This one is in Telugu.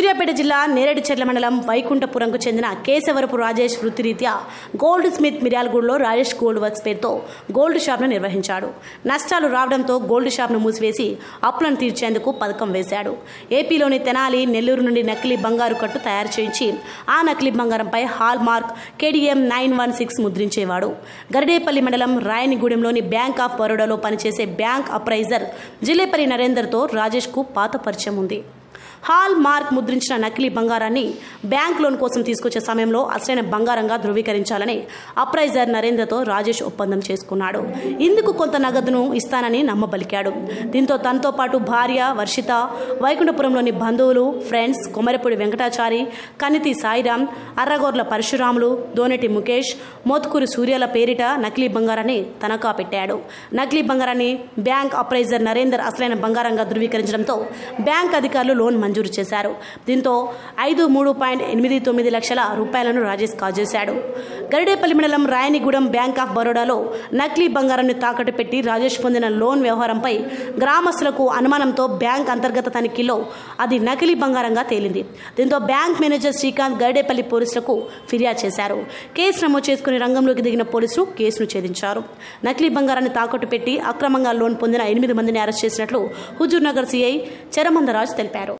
సూర్యాపేట జిల్లా నేరేడుచెర్ల మండలం వైకుంఠపురంకు చెందిన కేశవరపు రాజేష్ వృత్తిరీత్యా గోల్డ్ స్మిత్ మిర్యాలగూడలో రాజేష్ గోల్డ్ వర్క్స్ పేరుతో గోల్డ్ షాప్ను నిర్వహించాడు. నష్టాలు రావడంతో గోల్డ్ షాప్ను మూసివేసి అప్పులను తీర్చేందుకు పథకం వేశాడు. ఏపీలోని తెనాలి, నెల్లూరు నుండి నకిలీ బంగారు కట్టు తయారు చేయించి ఆ నకిలీ బంగారంపై హాల్ మార్క్ KDM 916 ముద్రించేవాడు. గరిడేపల్లి మండలం రాయనిగూడెంలోని బ్యాంక్ ఆఫ్ బరోడాలో పనిచేసే బ్యాంక్ అప్రైజర్ జిలేపల్లి నరేందర్తో రాజేష్కు పాత పరిచయం ఉంది. హాల్ మార్క్ ముద్రించిన నకిలీ బంగారాన్ని బ్యాంక్ లోన్ కోసం తీసుకొచ్చే సమయంలో అసలైన బంగారంగా ధృవీకరించాలని అప్రైజర్ నరేంద్రతో రాజేష్ ఒప్పందం చేసుకున్నాడు. ఇందుకు కొంత నగదును ఇస్తానని నమ్మబలికాడు. దీంతో తనతో పాటు భార్య వర్షిత, వైకుంఠపురంలోని బంధువులు, ఫ్రెండ్స్ కొమరపూడి వెంకటాచారి, కనితి సాయిరాం, అర్రగోర్ల పరశురాములు, దోనెటి ముఖేష్, మోత్కూరు సూర్యాల పేరిట నకిలీ బంగారాన్ని తనఖా పెట్టాడు. నకిలీ బంగారాన్ని బ్యాంక్ అప్రైజర్ నరేందర్ అసలైన బంగారంగా ధృవీకరించడంతో బ్యాంక్ అధికారులు లోన్ మంజూరు చేశారు. దీంతో 53.89 లక్షల రూపాయలను రాజేష్ కాజేశాడు. గరిడేపల్లి మండలం రాయనిగూడెం బ్యాంక్ ఆఫ్ బరోడాలో నకిలీ బంగారాన్ని తాకట్టు పెట్టి రాజేష్ పొందిన లోన్ వ్యవహారంపై గ్రామస్తులకు అనుమానంతో బ్యాంక్ అంతర్గత తనిఖీలో అది నకిలీ బంగారంగా తేలింది. దీంతో బ్యాంక్ మేనేజర్ శ్రీకాంత్ గరిడేపల్లి పోలీసులకు ఫిర్యాదు చేశారు. కేసు నమోదు చేసుకుని రంగంలోకి దిగిన పోలీసులు కేసును ఛేదించారు. నకిలీ బంగారాన్ని తాకట్టు పెట్టి అక్రమంగా లోన్ పొందిన 8 మందిని అరెస్ట్ చేసినట్లు హుజూర్ నగర్ CI చెరమందరాజ్ తెలిపారు.